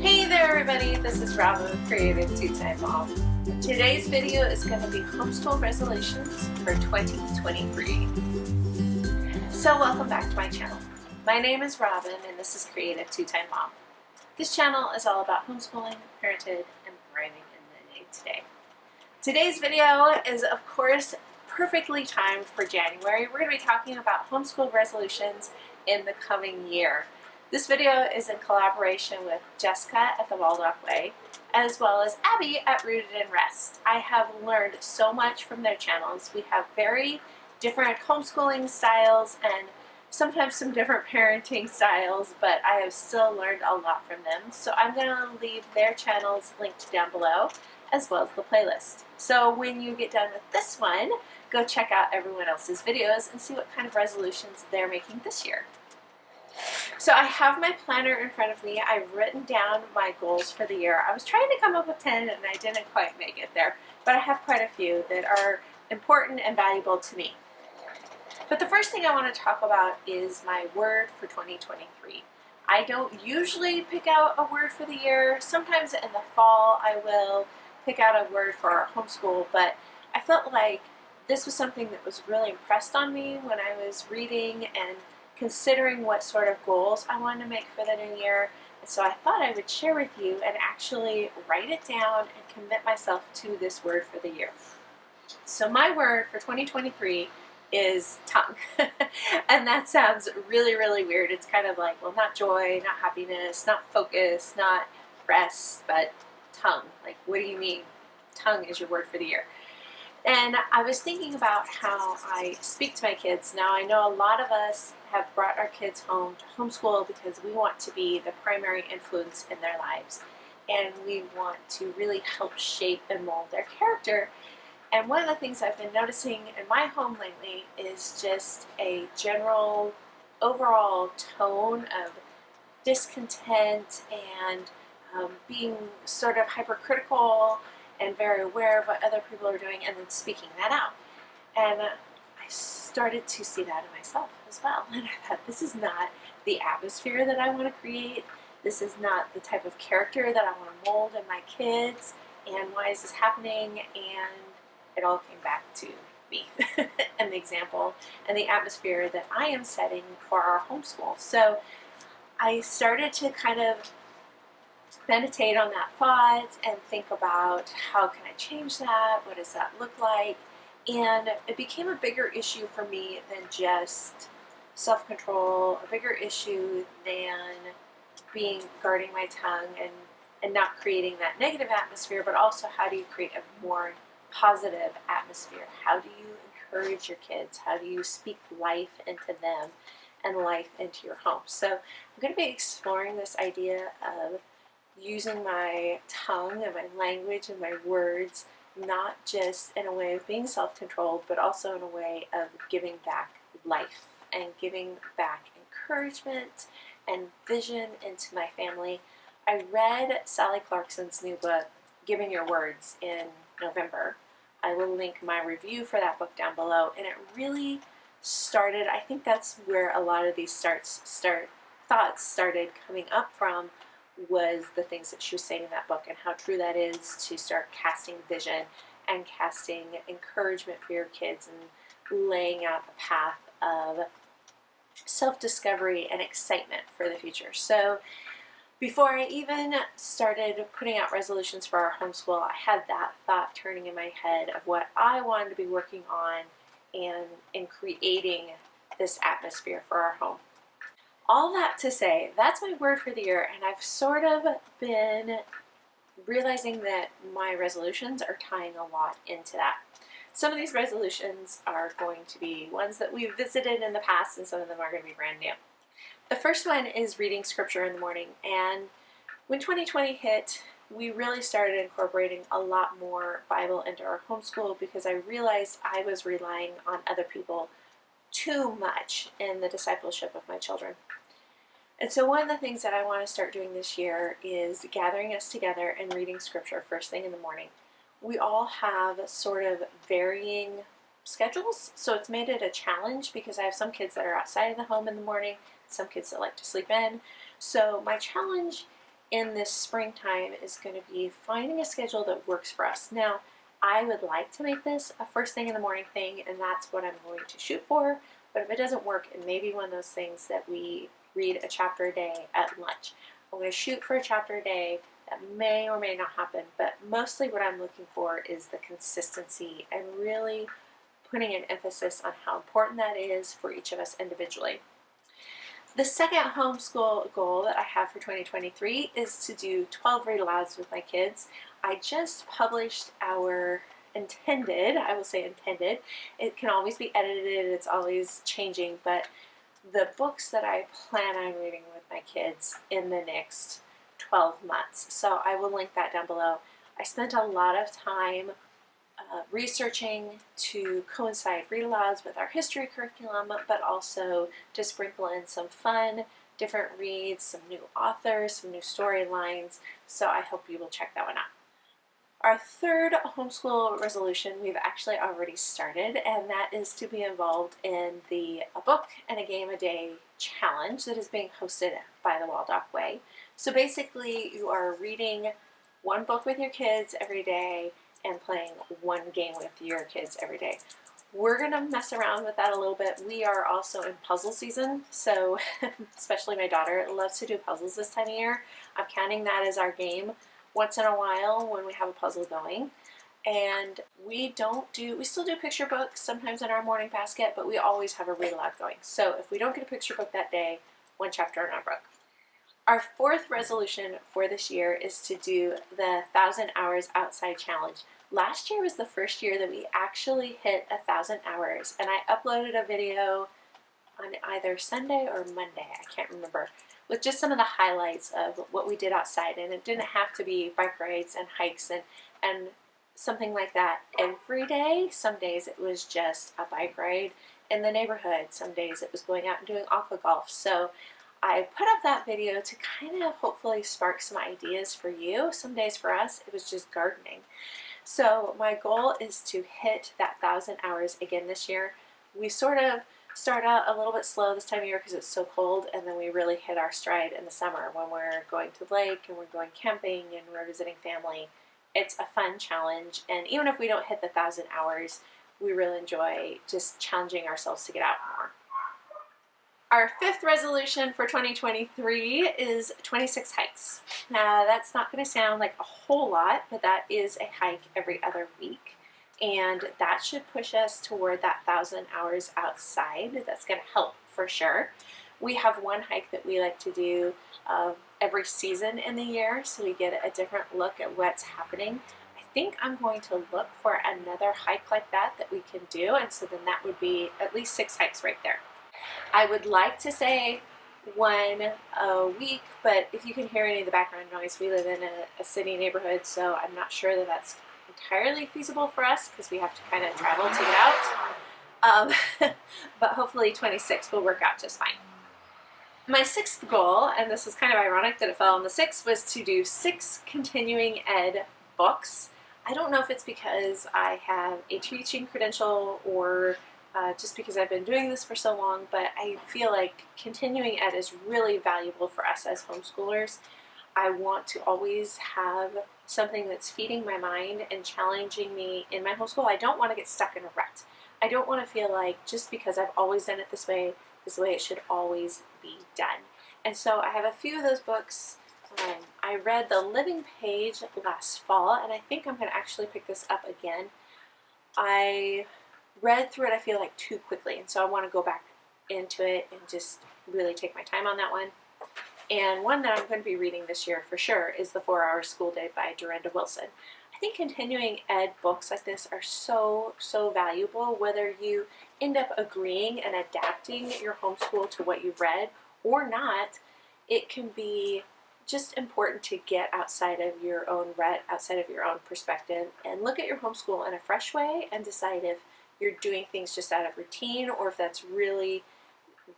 Hey there everybody, this is Robin with Creative2xmom. Today's video is going to be homeschool resolutions for 2023. So welcome back to my channel. My name is Robin and this is Creative2xmom. This channel is all about homeschooling, parenthood, and thriving in the day-to-day. Today's video is of course perfectly timed for January. We're going to be talking about homeschool resolutions in the coming year. This video is in collaboration with Jessica at the Waldock Way, as well as Abby at Rooted in Rest. I have learned so much from their channels. We have very different homeschooling styles and sometimes some different parenting styles, but I have still learned a lot from them. So I'm going to leave their channels linked down below, as well as the playlist. So when you get done with this one, go check out everyone else's videos and see what kind of resolutions they're making this year. So I have my planner in front of me. I've written down my goals for the year. I was trying to come up with 10 and I didn't quite make it there, but I have quite a few that are important and valuable to me. But the first thing I want to talk about is my word for 2023. I don't usually pick out a word for the year. Sometimes in the fall I will pick out a word for our homeschool, but I felt like this was something that was really impressed on me when I was reading and considering what sort of goals I wanted to make for the new year. And so I thought I would share with you and actually write it down and commit myself to this word for the year. So my word for 2023 is tongue. And that sounds really, really weird. It's kind of like, well, not joy, not happiness, not focus, not rest, but tongue. Like, what do you mean tongue is your word for the year? And I was thinking about how I speak to my kids. Now, I know a lot of us have brought our kids home to homeschool because we want to be the primary influence in their lives. And we want to really help shape and mold their character. And one of the things I've been noticing in my home lately is just a general overall tone of discontent and being sort of hypercritical and very aware of what other people are doing and then speaking that out. And I started to see that in myself as well. And I thought, this is not the atmosphere that I want to create. This is not the type of character that I want to mold in my kids. And why is this happening? And it all came back to me and the example and the atmosphere that I am setting for our homeschool. So I started to kind of meditate on that thought and think about how can I change that, what does that look like, and it became a bigger issue for me than just self-control, a bigger issue than guarding my tongue and not creating that negative atmosphere, but also how do you create a more positive atmosphere? How do you encourage your kids? How do you speak life into them and life into your home? So I'm going to be exploring this idea of using my tongue and my language and my words, not just in a way of being self-controlled, but also in a way of giving back life and giving back encouragement and vision into my family. I read Sally Clarkson's new book, Giving Your Words, in November. I will link my review for that book down below, and it really started, I think that's where a lot of these thoughts started coming up from, was the things that she was saying in that book and how true that is to start casting vision and casting encouragement for your kids and laying out a path of self-discovery and excitement for the future. So before I even started putting out resolutions for our homeschool, I had that thought turning in my head of what I wanted to be working on and in creating this atmosphere for our home. All that to say, that's my word for the year, and I've sort of been realizing that my resolutions are tying a lot into that. Some of these resolutions are going to be ones that we've visited in the past, and some of them are going to be brand new. The first one is reading scripture in the morning, and when 2020 hit, we really started incorporating a lot more Bible into our homeschool because I realized I was relying on other people too much in the discipleship of my children. And so one of the things that I want to start doing this year is gathering us together and reading scripture first thing in the morning. We all have sort of varying schedules, so it's made it a challenge because I have some kids that are outside of the home in the morning, some kids that like to sleep in. So my challenge in this springtime is going to be finding a schedule that works for us. Now, I would like to make this a first thing in the morning thing, and that's what I'm going to shoot for. But if it doesn't work, it may be one of those things that we read a chapter a day at lunch. I'm going to shoot for a chapter a day. That may or may not happen, but mostly what I'm looking for is the consistency and really putting an emphasis on how important that is for each of us individually. The second homeschool goal that I have for 2023 is to do 12 read alouds with my kids. I just published our intended, I will say intended, it can always be edited, it's always changing, but the books that I plan on reading with my kids in the next 12 months. So I will link that down below. I spent a lot of time researching to coincide read alouds with our history curriculum, but also to sprinkle in some fun, different reads, some new authors, some new storylines. So I hope you will check that one out. Our third homeschool resolution we've actually already started, and that is to be involved in the A Book and a Game a Day challenge that is being hosted by the Waldock Way. So basically you are reading one book with your kids every day and playing one game with your kids every day. We're going to mess around with that a little bit. We are also in puzzle season, so especially my daughter loves to do puzzles this time of year. I'm counting that as our game once in a while when we have a puzzle going. And we still do picture books sometimes in our morning basket, but we always have a read aloud going. So if we don't get a picture book that day, one chapter in our book. Our fourth resolution for this year is to do the 1,000 Hours Outside Challenge. Last year was the first year that we actually hit 1,000 hours, and I uploaded a video on either Sunday or Monday, I can't remember, with just some of the highlights of what we did outside. And it didn't have to be bike rides and hikes and something like that every day. Some days it was just a bike ride in the neighborhood. Some days it was going out and doing aqua golf. So I put up that video to kind of hopefully spark some ideas for you. Some days for us it was just gardening. So my goal is to hit that 1,000 hours again this year. We sort of start out a little bit slow this time of year because it's so cold, and then we really hit our stride in the summer when we're going to the lake and we're going camping and we're visiting family. It's a fun challenge, and even if we don't hit the 1,000 hours, we really enjoy just challenging ourselves to get out more. Our fifth resolution for 2023 is 26 hikes. Now that's not going to sound like a whole lot, but that is a hike every other week. And that should push us toward that 1,000 hours outside. That's going to help for sure. We have one hike that we like to do every season in the year, so we get a different look at what's happening. I think I'm going to look for another hike like that we can do, and so then that would be at least 6 hikes right there. I would like to say one a week, but if you can hear any of the background noise, we live in a city neighborhood, so I'm not sure that that's entirely feasible for us because we have to kind of travel to get out. But hopefully 26 will work out just fine. My sixth goal, and this is kind of ironic that it fell on the 6th, was to do 6 continuing ed books. I don't know if it's because I have a teaching credential or just because I've been doing this for so long, but I feel like continuing ed is really valuable for us as homeschoolers. I want to always have something that's feeding my mind and challenging me in my homeschool. I don't want to get stuck in a rut. I don't want to feel like just because I've always done it this way is the way it should always be done. And so I have a few of those books. I read The Living Page last fall, and I think I'm going to actually pick this up again. I read through it, I feel like, too quickly, and so I want to go back into it and just really take my time on that one. And one that I'm going to be reading this year for sure is The 4-Hour School Day by Dorinda Wilson. I think continuing ed books like this are so valuable, whether you end up agreeing and adapting your homeschool to what you've read or not. It can be just important to get outside of your own rut, outside of your own perspective, and look at your homeschool in a fresh way and decide if you're doing things just out of routine or if that's really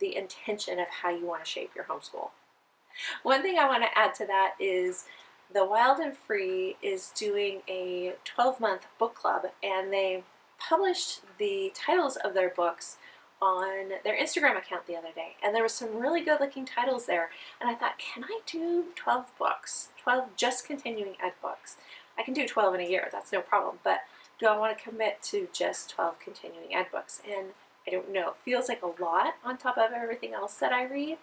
the intention of how you want to shape your homeschool. One thing I want to add to that is the Wild and Free is doing a 12-month book club, and they published the titles of their books on their Instagram account the other day, and there was some really good looking titles there, and I thought, can I do 12 books, 12 just continuing ed books? I can do 12 in a year, that's no problem, but do I want to commit to just 12 continuing ed books? And I don't know, it feels like a lot on top of everything else that I read,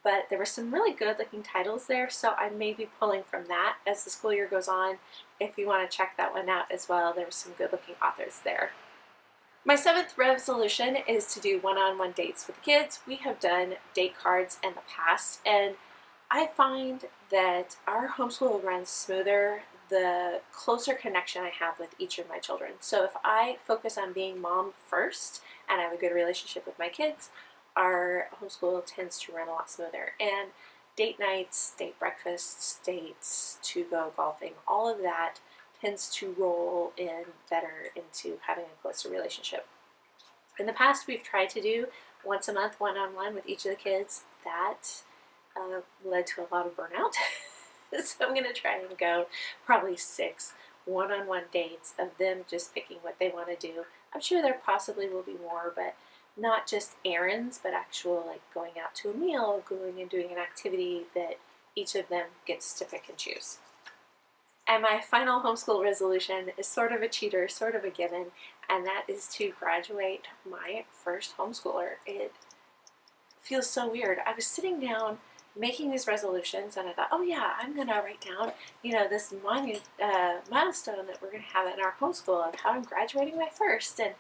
but there were some really good looking titles there, so I may be pulling from that as the school year goes on. If you want to check that one out as well, there were some good looking authors there. My 7th resolution is to do one-on-one dates with the kids. We have done date cards in the past, and I find that our homeschool runs smoother the closer connection I have with each of my children. So if I focus on being mom first and I have a good relationship with my kids, our homeschool tends to run a lot smoother. And date nights, date breakfasts, dates to go golfing, all of that tends to roll in better into having a closer relationship. In the past, we've tried to do once a month one-on-one with each of the kids. That led to a lot of burnout. So I'm going to try and go probably 6 one-on-one dates of them just picking what they want to do. I'm sure there possibly will be more, but not just errands, but actual like going out to a meal, going and doing an activity that each of them gets to pick and choose. And my final homeschool resolution is sort of a cheater, sort of a given, and that is to graduate my first homeschooler. It feels so weird. I was sitting down making these resolutions and I thought, oh yeah, I'm going to write down, this milestone that we're going to have in our homeschool of how I'm graduating my first. And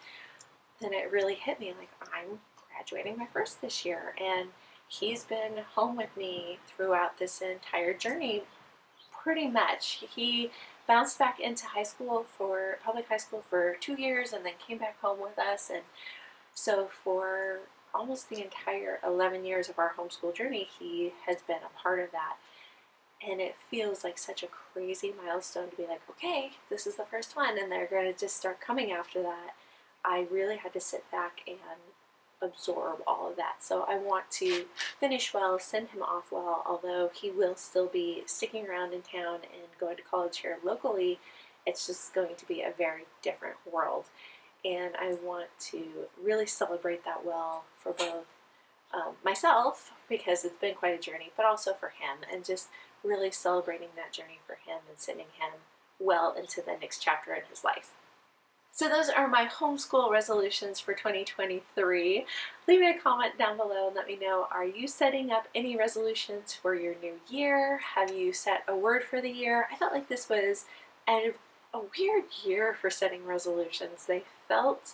then it really hit me, like, I'm graduating my first this year, and he's been home with me throughout this entire journey pretty much. He bounced back into public high school for 2 years and then came back home with us, and so for almost the entire 11 years of our homeschool journey, he has been a part of that. And it feels like such a crazy milestone to be like, okay, this is the first one, and they're going to just start coming after that. I really had to sit back and absorb all of that. So I want to finish well, send him off well, although he will still be sticking around in town and going to college here locally. It's just going to be a very different world. And I want to really celebrate that well for both myself, because it's been quite a journey, but also for him, and just really celebrating that journey for him and sending him well into the next chapter in his life. So those are my homeschool resolutions for 2023. Leave me a comment down below and let me know, are you setting up any resolutions for your new year? Have you set a word for the year? I felt like this was a weird year for setting resolutions. They felt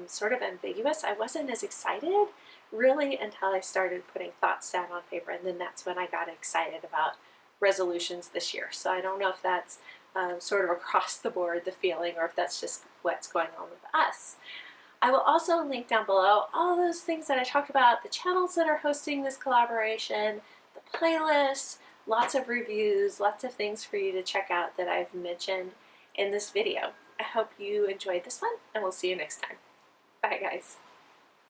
sort of ambiguous. I wasn't as excited really until I started putting thoughts down on paper, and then that's when I got excited about resolutions this year. So I don't know if that's sort of across the board the feeling, or if that's just what's going on with us. I will also link down below all those things that I talked about, the channels that are hosting this collaboration, the playlist, lots of reviews, lots of things for you to check out that I've mentioned in this video. I hope you enjoyed this one, and we'll see you next time. Bye guys.